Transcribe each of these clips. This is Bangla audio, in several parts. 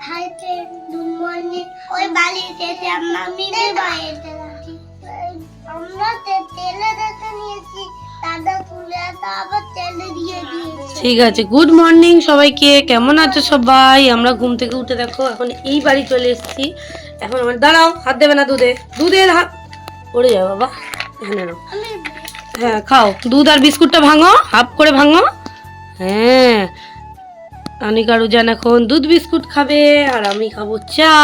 Hi friend, good morning. ওই বাড়িতে এসে মামিকে বাড়িতে রাখি। আমরা তেলে দেখে নিয়েছি, দাদা তুলে আবার তেলে দিয়ে দিয়েছি। ঠিক আছে, গুড মর্নিং সবাইকে। কেমন আছো সবাই? আমরা ঘুম থেকে উঠে দেখো এখন এই বাড়ি চলে এসেছি। এখন আমার দাঁড়াও, হাত দেবে না দুধে, দুধের হাত পড়ে যাবে বাবা। এখানে নাও। হ্যাঁ খাও, দুধ আর বিস্কুটটা ভাঙো, হাফ করে ভাঙো। হ্যাঁ, অনিকা রুজান এখন দুধ বিস্কুট খাবে আর আমি খাবো চা।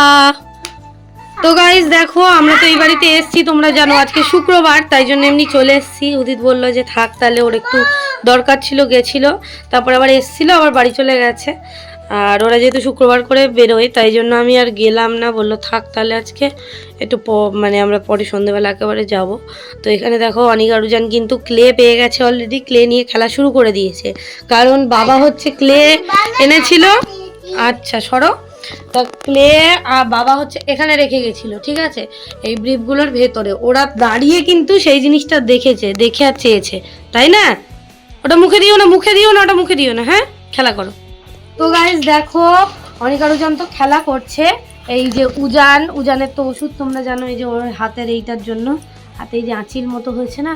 তো গাইস দেখো, আমরা তো এই বাড়িতে এসেছি, তোমরা জানো আজকে শুক্রবার, তাই জন্য এমনি চলে এসেছি। উদিত বললো যে থাক, তাহলে ওর একটু দরকার ছিল, গেছিলো, তারপর আবার এসেছিল, আবার বাড়ি চলে গেছে। আর ওরা যেহেতু শুক্রবার করে বেরোয়, তাই জন্য আমি আর গেলাম না, বললো থাক তাহলে আজকে একটু মানে আমরা পরে সন্ধ্যেবেলা একেবারে যাব। তো এখানে দেখো অনিকা রুজান কিন্তু ক্লে পেয়ে গেছে অলরেডি, ক্লে নিয়ে খেলা শুরু করে দিয়েছে, কারণ বাবা হচ্ছে ক্লে এনেছিল। আচ্ছা সরো। তা ক্লে আর বাবা হচ্ছে এখানে রেখে গেছিলো, ঠিক আছে, এই ব্রিফগুলোর ভেতরে। ওরা দাঁড়িয়ে কিন্তু সেই জিনিসটা দেখেছে, দেখে আর চেয়েছে, তাই না? ওটা মুখে দিও না, মুখে দিও না, ওটা মুখে দিও না, হ্যাঁ খেলা করো। তো গাইস দেখো, অনিকা রুজান তো খেলা করছে। এই যে উজানের তো ওষুধ তোমরা জানো, এই যে ওর হাতের এইটার জন্য, হাতে এই যে আঁচিল মতো হয়েছে না,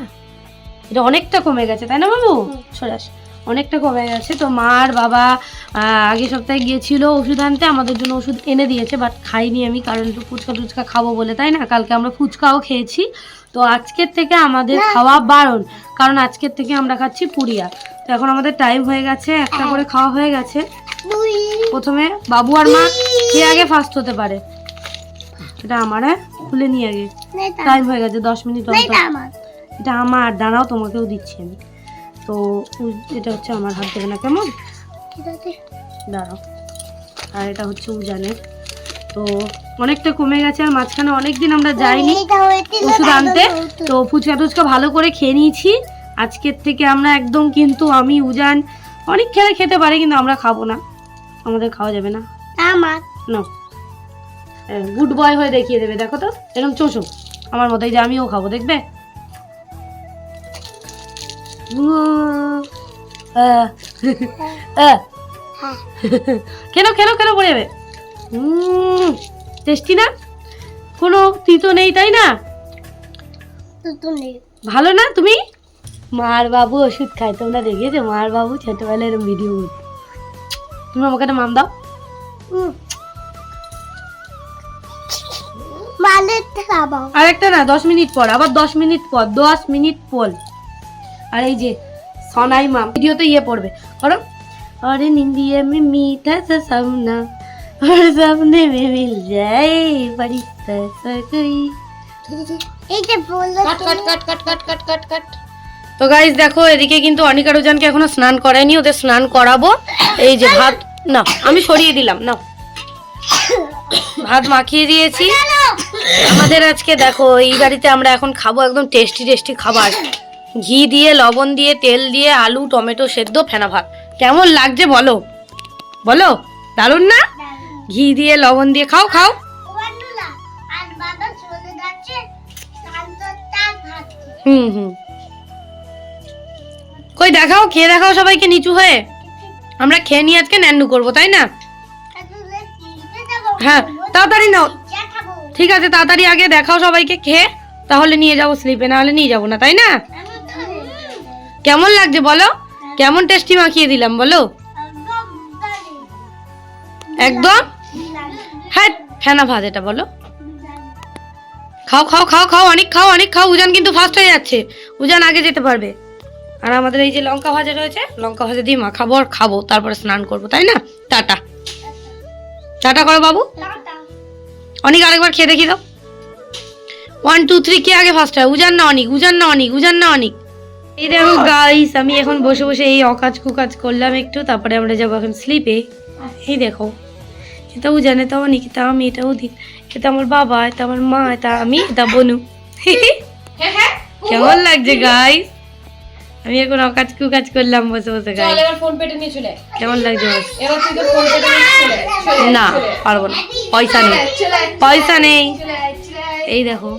এটা অনেকটা কমে গেছে, তাই না বাবু? সরাস অনেকটা কমে গেছে। তো মা আর বাবা আগের সপ্তাহে গিয়েছিল ওষুধ আনতে, আমাদের জন্য ওষুধ এনে দিয়েছে, বাট খাইনি আমি, কারণ একটু ফুচকা টুচকা খাবো বলে, তাই না? কালকে আমরা ফুচকাও খেয়েছি। তো আজকের থেকে আমাদের খাওয়া বারণ, কারণ আজকের থেকে আমরা খাচ্ছি পুরিয়া। তো এখন আমাদের টাইম হয়ে গেছে, একটা করে খাওয়া হয়ে গেছে। প্রথমে বাবু আর মা কে আগে ফার্স্ট হতে পারে, এটা আমার, খুলে নিয়ে আগে, টাইম হয়ে গেছে 10 মিনিট। এটা আমার, দাঁড়াও তোমাকেও দিচ্ছি আমি। তো এটা হচ্ছে আমার, হাত দেবে না কেমন, দাঁড়াও। আর এটা হচ্ছে উজানের। তো অনেকটা কমে গেছে, আর মাঝখানে অনেকদিন আমরা যাইনি ওষুধ আনতে, তো ফুচকা টুচকা ভালো করে খেয়ে নিয়েছি। আজকের থেকে আমরা একদম, কিন্তু আমি উজান অনেক খেলে খেতে পারে, কিন্তু আমরা খাবো না, আমাদের খাওয়া যাবে না। আমার না, গুড বয় হয়ে দেখিয়ে দেবে, দেখো তো এরকম চোষো আমার মতো, এই যে আমিও খাবো, দেখবে। কেন কেন কেন পড়ে যাবে? টেস্টি না, কোনো তিতো নেই, তাই না? ভালো না? তুমি মার বাবু ওষুধ খায়, তোমরা দেখেছো মার বাবু ছোটবেলায় এরকম ভিডিও করতো। তুমি আমাকে একটা মাম দাও। আরেকটা না, 10 মিনিট পর, আবার 10 মিনিট পর, 10 মিনিট পর। আর এই যে সনাই মাম ভিডিওতে ইয়ে পড়বে, করো। और निंदिया में मीठा सा सपना और सपने में मिल जाए बड़ी कोई। তো গাইস দেখো, এদিকে কিন্তু অনিকা রুজানকে এখনো স্নান করায়নি, ওদের স্নান করাবো। এই যে ভাত, না আমি সরিয়ে দিলাম, না ভাত মাখিয়ে দিয়েছি। আমাদের আজকে দেখো এই বাড়িতে আমরা এখন খাবো একদম টেস্টি টেস্টি খাবার, ঘি দিয়ে, লবণ দিয়ে, তেল দিয়ে, আলু টমেটো সেদ্ধ ফেনা ভাত। কেমন লাগছে বলো, বলো, দারুণ না? ঘি দিয়ে লবণ দিয়ে খাও, খাও। হুম হুম, কই দেখাও, খেয়ে দেখাও সবাইকে নিচু হয়ে। আমরা খেয়ে নিয়ে আজকে ন্যান্ডু করবো, তাই না? হ্যাঁ তাড়াতাড়ি নাও, ঠিক আছে তাড়াতাড়ি আগে দেখাও সবাইকে খেয়ে, তাহলে নিয়ে যাবো স্লিপে, না হলে নিয়ে যাবো না, তাই না? কেমন লাগছে বলো, কেমন টেস্টি মাখিয়ে দিলাম বলো, একদম। হ্যাঁ ফেনা ভাত এটা, বলো। খাও খাও খাও খাও, অনেক খাও, অনেক খাও। উজান কিন্তু ফার্স্ট হয়ে যাচ্ছে, উজান আগে যেতে পারবে। আর আমাদের এই যে লঙ্কা ভাজা রয়েছে, লঙ্কা ভাজা দিয়ে মাখাবো আর খাবো, তারপরে স্নান করবো, তাই না? টাটা টাটা করো বাবু। অনেক আরেকবার খেয়ে দেখি দাও, 1 2 3 কে আগে ফার্স্ট হয়, উজান না অনেক, উজান না অনেক, উজান না অনেক। এই দেখো গাইস, আমি এখন বসে বসে এই অকাজ কুকাজ করলাম একটু, তারপরে আমরা যাবো এখন স্লিপে। এই দেখো, এটা উজান, এটা অনেক, এটা আমি, এটা উদিত, এটা আমার বাবা, এটা আমার মা, এটা আমি, এটা বনু। কেমন লাগছে গাইস? আমি এখন অকাজ কুকাজ করলাম বসে বসে গাইস। চল এবার ফোন পেটে নিয়ে চলে, কেমন লাগছে বস? এবার তুই তো ফোন পেটে নিয়ে চলে। না পারবো না, পয়সা নেই, পয়সা নেই। এই দেখো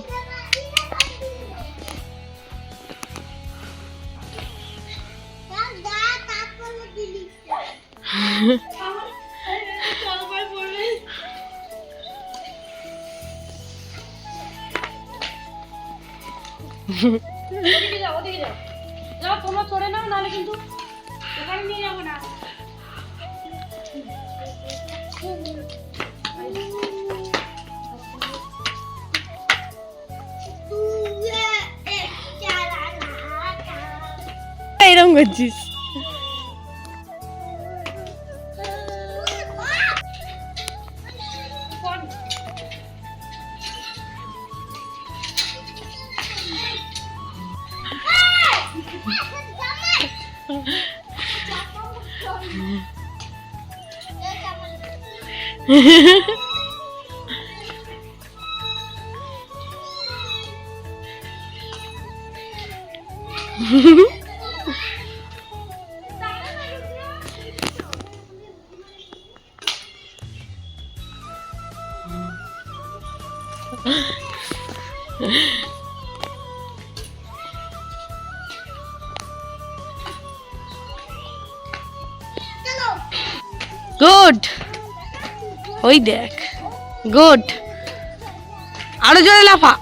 ওদিকে যাও, ওদিকে যাও। যাও, তোমরা চড়ে নাও, নাহলে কিন্তু এখানে নিয়ে যাবো না। এরকম করছিস। গুড, ওই দেখ, গুড, আরো জোরে লাফা।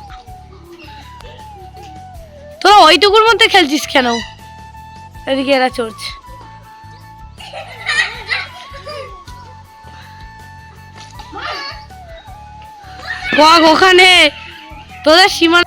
তোরা ওইটুকুর মধ্যে খেলছিস কেন? এদিকে এরা চড়ছে। ওখানে তোদের সীমা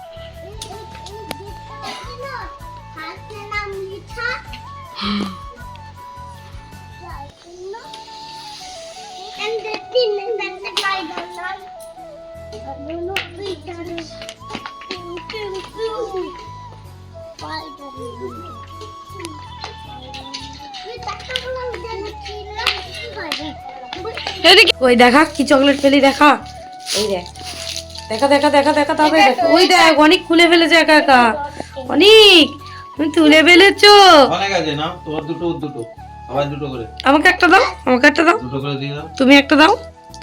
ওই দেখা কি চকলেট পেলি, দেখা, এই দেখ, দেখা দেখা দেখা দেখা, তবে দেখ, ওই দেখ অনেক খুলে ফেলেছে একা একা, অনেক তুমি তুলে ফেলেছো। অনেক আছে না, তোমার দুটো দুটো, আবার দুটো করে। আমাকে একটা দাও, আমাকে একটা দাও, দুটো করে দিয়ে দাও। তুমি একটা দাও,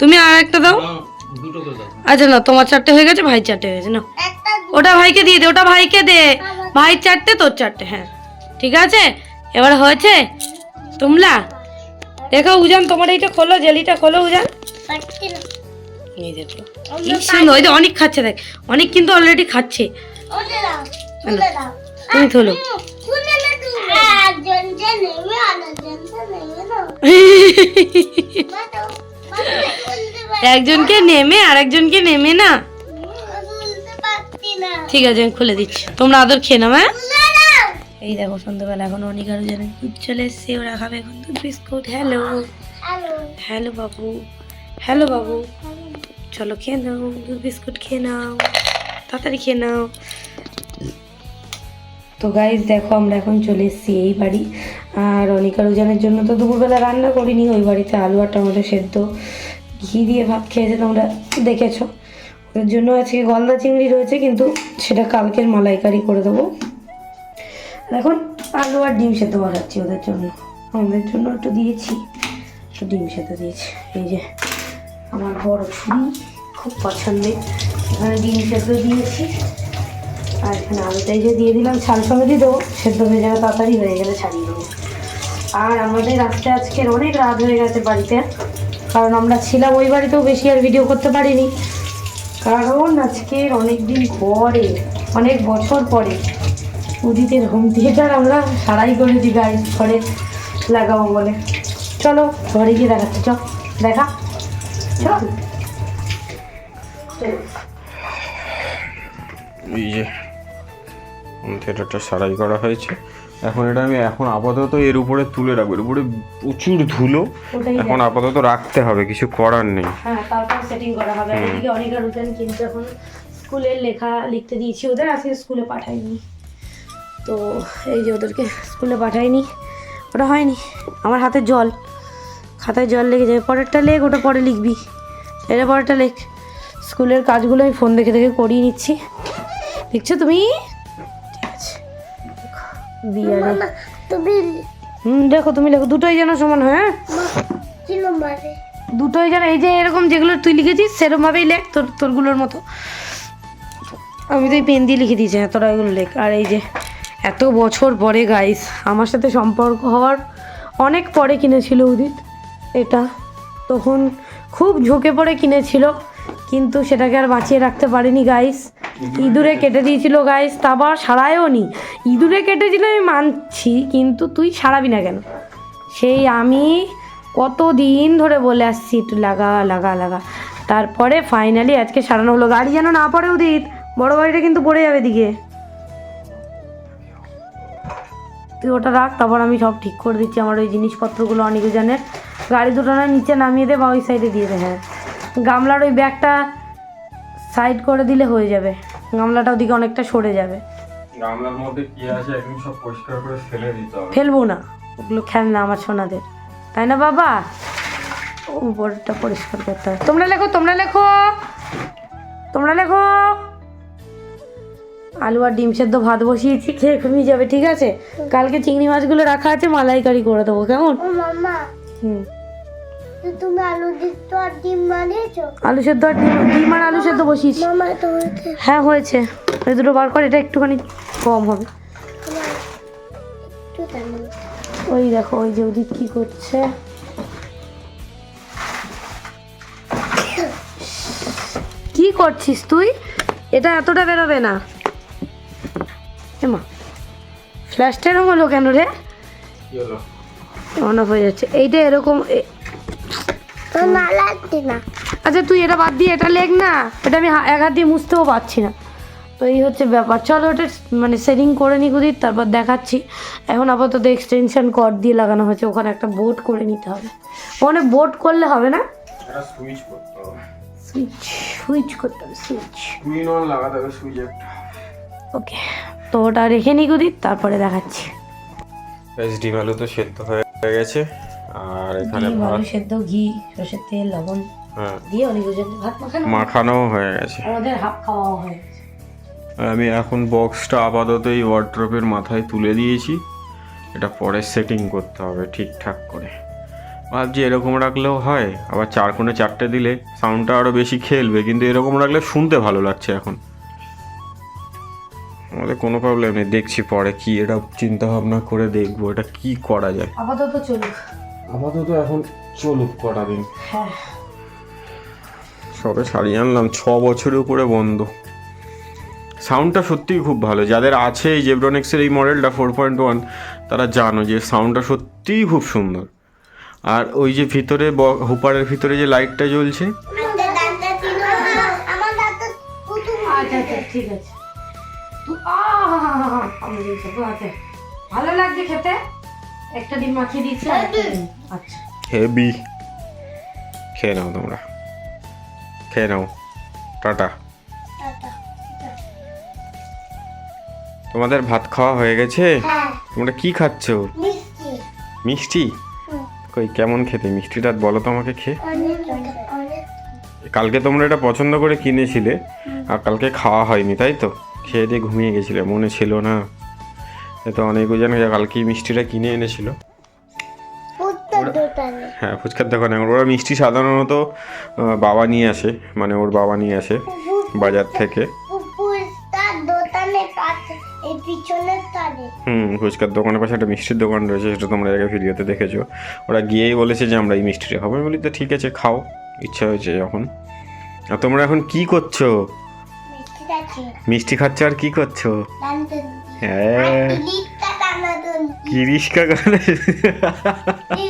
তুমি আর একটা দাও। দুটো করে দাও। আচ্ছা না, তোমার চারটে হয়ে গেছে, ভাই চারটে হয়ে গেছে, না ওটা ভাইকে দিয়ে দে, ওটা ভাইকে দে, ভাই চারটে তোর চারটে। হ্যাঁ ঠিক আছে, এবার হয়েছে। তোমরা দেখো উজান, তোমার এইটা খোলো, জেলিটা খোলো উজান। এই দেখো কি সুন্দর, ওই যে অনেক খাচ্ছে, দেখ অনেক কিন্তু অলরেডি খাচ্ছে। তুমি খোলো। একজনকে নেমে আর একজনকে নেমে না, ঠিক আছে আমি খুলে দিচ্ছি, তোমরা আদর খেয়ে নাও। হ্যাঁ এই দেখো সন্ধ্যাবেলা এখন অনেক আরো জানে দুধ চলে এসছে, ওরা খাবে এখন দুধ বিস্কুট। হ্যালো হ্যালো বাবু, হ্যালো বাবু, চলো খেয়ে নাও দুধ বিস্কুট, খেয়ে নাও, তাড়াতাড়ি খেয়ে নাও। তো গাইজ দেখো আমরা এখন চলে এসেছি এই বাড়ি, আর অনিকা রুজানের জন্য তো দুপুরবেলা রান্না করিনি, ওই বাড়িতে আলু আর টমেটো সেদ্ধ ঘি দিয়ে ভাত খেয়েছে, তোমরা দেখেছো। ওদের জন্য আজকে গলদা চিংড়ি রয়েছে, কিন্তু সেটা কালকের মালাইকারি করে দেবো। এখন আলু আর ডিম সেদ্ধ বানাচ্ছি ওদের জন্য, আমাদের জন্য একটু দিয়েছি, একটু ডিম সেদ্ধ দিয়েছি। এই যে আমার বড় ছুরি, খুব পছন্দের, এখানে ডিম সেদ্ধ দিয়েছি, আর এখানে আলুটাই যে দিয়ে দিলাম, ছাল সমেত দেবো, সেদ্ধ হয়ে যাবে, তাড়াতাড়ি হয়ে গেলে ছাড়িয়ে দেবো। আর আমাদের আসতে আজকের অনেক রাত হয়ে গেছে বাড়িতে, কারণ আমরা ছিলাম ওই বাড়িতেও, বেশি আর ভিডিও করতে পারিনি, কারণ আজকের অনেক দিন পরে, অনেক বছর পরে উদিতের হোম থিয়েটার আমরা সারাই করেছি গাড়ি ঘরে লাগাবো বলে। চলো ঘরে গিয়ে দেখাচ্ছি, চল দেখা, চল। এই যে হোম থিয়েটারটা সারাই করা হয়েছে, এখন এটা আমি এখন আপাতত এর উপরে তুলে রাখবো, এর উপরে প্রচুর ধুলো, এখন আপাতত রাখতে হবে, কিছু করার নেই। হ্যাঁ তারপর সেটিং করা হবে। এদিকে অনেকের রুটিন কিন্তু এখন স্কুলের লেখা লিখতে দিয়েছি, ওদের আজকে স্কুলে পাঠাইনি, তো এই যে ওদেরকে স্কুলে পাঠাইনি, ওটা হয়নি। আমার হাতে জল, খাতায় জল লেগে যাবে, পরেরটা লেখ, ওটা পরে লিখবি, এটা পরেরটা লেখ। স্কুলের কাজগুলো আমি ফোন দেখে দেখে করিয়ে নিচ্ছি, দেখছো তুমি? ঠিক আছে দেখো তুমি লেখো, দুটোই যেন সমান হয়। হ্যাঁ দুটোই যেন, এই যে এরকম যেগুলো তুই লিখেছিস সেরকমভাবেই লেখ, তোরগুলোর মতো। আমি তো এই পেন দিয়ে লিখে দিয়েছি, হ্যাঁ তোরা এগুলো লেখ। আর এই যে এত বছর পরে গাইস, আমার সাথে সম্পর্ক হওয়ার অনেক পরে কিনেছিল উদিত এটা, তখন খুব ঝুঁকে পড়ে কিনেছিল, কিন্তু সেটাকে আর বাঁচিয়ে রাখতে পারিনি গাইস। ইঁদুরে কেটে দিয়েছিল গাইস, তা আবার সারায়ও নি। ইঁদুরে কেটেছিল আমি মানছি, কিন্তু তুই সারাবি না কেন? সেই আমি কতদিন ধরে বলে আসছি একটু লাগা লাগা লাগা, তারপরে ফাইনালি আজকে সারানো হলো। গাড়ি যেন না পড়ে উদিত, বড় গাড়িটা কিন্তু পড়ে যাবে দিকে। তুই ওটা রাখ, তারপর আমি সব ঠিক করে দিচ্ছি। আমার ওই জিনিসপত্রগুলো অনিকুজানের গাড়ি দুটো না নিচে নামিয়ে দে বা ওই সাইডে দিয়ে দে। হ্যাঁ, গামলার ওই ব্যাগটা সাইড করে দিলে হয়ে যাবে, গামলাটা ওদিকে অনেকটা সরে যাবে। গামলার মধ্যে কি আছে একদম সব পরিষ্কার করে ফেলে দিতে হবে। ফেলবো না, ওগুলো খেলনা আমার সোনাদের, তাই না বাবা? উপরটা পরিষ্কার করতে হবে। তোমরা লেখো, তোমরা লেখো, তোমরা লেখো। আলু আর ডিম সেদ্ধ ভাত বসিয়েছি, খেয়ে ঘুমিয়ে যাবে, ঠিক আছে? কালকে চিংড়ি মাছগুলো রাখা আছে, মালাইকারি করে দেবো, কেমন? ও মামা, তুমি আলু দিচ্ছ আর ডিম বানিয়েছো? আলু সেদ্ধ আর ডিম আর আলু সেদ্ধ বসিয়েছি। মামা এটা হয়েছে? হ্যাঁ হয়েছে, ওই দুটো বার কর, এটা একটুখানি কম হবে। একটু টানো। ওই দেখো ওই যে উদিত কি করছে। কি করছিস তুই? এটা এতটা বেরোবে না। এমা, ফ্ল্যাশটা এরকম হলো কেন রে? কি হলো? অন অফ হয়ে যাচ্ছে এইটা এরকম। তো না লাগছে না। আচ্ছা তুই এটা বাদ দিয়ে এটা লেখ না, এটা আমি এক হাত দিয়ে মুছতেও পারছি না। তো এই হচ্ছে ব্যাপার। চলো ওটা মানে সেটিং করে নি কুদির, তারপর দেখাচ্ছি। এখন আপাতত এক্সটেনশন কর্ড দিয়ে লাগানো হয়েছে, ওখানে একটা বোর্ড করে নিতে হবে। ওখানে বোর্ড করলে হবে না, এটা সুইচ করতে হবে, সুইচ করতে হবে, সুইচ। টুইন অন লাগাতে হবে সুইচ একটা। ওকে, তো ওটা রেখে নি কুদির, তারপরে দেখাচ্ছি। গাইস ডিম আলু তো সেদ্ধ হয়ে গেছে, আর এখানে ডিম, ভাত আলু সেদ্ধ, ঘি, সরষের তেল, লবণ হ্যাঁ দিয়ে অনেকজন ভাত মাখানো হয়ে গেছে। আমাদের হাফ খাওয়া হয়ে গেছে। আমি এখন বক্সটা আপাতত এই ওয়ার্ড্রপের মাথায় তুলে দিয়েছি, এটা পরে সেটিং করতে হবে ঠিকঠাক করে। ভাবছি এরকম রাখলেও হয়, আবার 4 কোণে 4টে দিলে সাউন্ডটা আরও বেশি খেলবে, কিন্তু এরকম রাখলে শুনতে ভালো লাগছে। এখন আমাদের কোনো প্রবলেম নেই, দেখছি পরে কি এটা চিন্তা ভাবনা করে দেখবো এটা কি করা যায়। আপাতত চলুক, আপাতত এখন চলুক কটা দিন। হ্যাঁ সবে সারিয়ে আনলাম, 6 বছরের উপরে বন্ধ। সাউন্ডটা সত্যিই খুব ভালো, যাদের আছে এই জেব্রনিক্সের এই মডেলটা 4.1 তারা জানো যে সাউন্ডটা সত্যিই খুব সুন্দর। আর ওই যে ভিতরে হুপারের ভিতরে যে লাইটটা জ্বলছে, আমার দাঁতটা প্রথম আচ্ছা আচ্ছা ঠিক আছে। আচ্ছা ভালো লাগছে খেতে, একটা ডিম মাখিয়ে দিচ্ছি। আচ্ছা হেভি। খেয়ে নাও তোমরা, খেয়ে নাও, টাটা। তোমাদের ভাত খাওয়া হয়ে গেছে? হ্যাঁ, তোমরা কি খাচ্ছো? মিষ্টি। মিষ্টি? কই কেমন খেতে মিষ্টিটা বলো তো আমাকে খেয়ে। অনেক অনেক। কালকে তোমরা এটা পছন্দ করে কিনেছিলে, আর কালকে খাওয়া হয়নি তাই তো? খেয়ে দিয়ে ঘুমিয়ে গেছিলে, মনে ছিল না? এ তো অনেকজন কালকেই মিষ্টিটা কিনে এনেছিল। ফুচকার দোকানে। হ্যাঁ ফুচকার দোকানে। ওরা মিষ্টি সাধারণত বাবা নিয়ে আসে, মানে ওর বাবা নিয়ে আসে বাজার থেকে। ফুচকার দোকানে পাশে এই পিছনের তারে। ফুচকার দোকানের পাশে একটা মিষ্টির দোকান রয়েছে, সেটা তোমরা আগে ভিডিওতে দেখেছো। ওরা গিয়েই বলেছে যে আমরা এই মিষ্টিটা খাবো। আমি বলি তো ঠিক আছে খাও, ইচ্ছা হয়েছে যখন। আর তোমরা এখন কি করছো? মিষ্টি খাচ্ছি। মিষ্টি খাচ্ছ আর কি করছো? টানতে। হ্যাঁ লিপটা টানাতন। কিরিশকা গানা,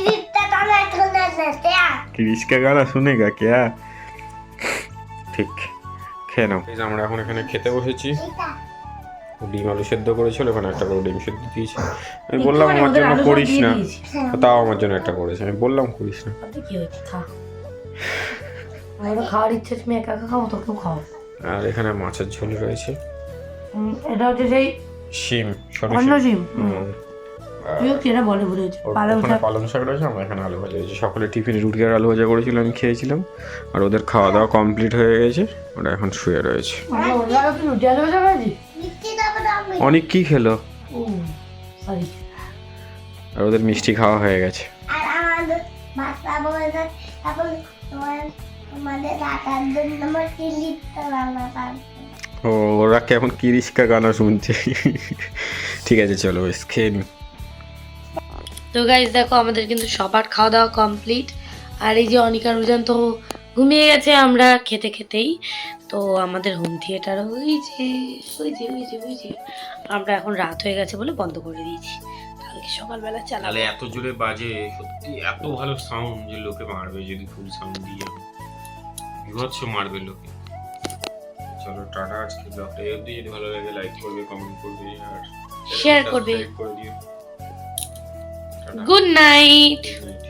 লিপটা টানাতন না স্যার। কিরিশকা গানা শুনেগা ক্যা? ঠিক, খেয়ে নাও। আমরা এখন এখানে খেতে বসেছি। এটা ডিম আলু সেদ্ধ করেছিল, ওখানে একটা করে ডিম সেদ্ধ দিয়েছি। আমি বললাম আমার জন্য করিস না, তাও আমার জন্য একটা করেছে। আমি বললাম করিস না। কি হয়েছে খা, আমার খাওয়ার ইচ্ছে, তুমি একা একা খাও, তোকেও খাও। আর এখানে মাছের ঝোল রয়েছে, এটা হচ্ছে সেই শিম, অন্য শিম। হুম। তুইও কেনা বলে বলেছে পালং ওখানে শাক। পালং শাক রয়েছে, আমরা এখানে আলু ভাজা হয়েছে। সকলে টিফিনে রুটি আর আলু ভাজা করেছিল, আমি খেয়েছিলাম। আর ওদের খাওয়া দাওয়া কমপ্লিট হয়ে গেছে, ওরা এখন শুয়ে রয়েছে। আমরা ওরা কি রুটি আলু ভাজা খাইছি? মিষ্টি দাও দাও। অনেক কি খেলো, ও সরি। আর ওদের মিষ্টি খাওয়া হয়ে গেছে। আর আমাদের ভাষা বলে তারপর তোমাদের দাদার জন্য আমার কি লিপটা রান্না করবে। ও ওরা কেমন কিরিশকা গানা শুনছে। ঠিক আছে চলো বেশ খেয়ে নি। তো গাইজ দেখো আমাদের কিন্তু সবার খাওয়া দাওয়া কমপ্লিট। আর এই যে অনিকা রুজান তো ঘুমিয়ে গেছে আমরা খেতে খেতেই। তো আমাদের হোম থিয়েটার ওই যে ওই যে ওই যে ওই যে আমরা এখন রাত হয়ে গেছে বলে বন্ধ করে দিয়েছি, কালকে সকালবেলা চালাবো। তাহলে এত জোরে বাজে, সত্যি এত ভালো সাউন্ড যে লোকে মারবে যদি ফুল সাউন্ড দিয়ে, বিভৎস মারবে লোকে। চলো টাটা, আজকে ব্লগটা এই অবধি। যদি ভালো লাগে লাইক করবে, কমেন্ট করবে আর শেয়ার করবে। সাবস্ক্রাইব করে দিও। Tata. Good night. Good night.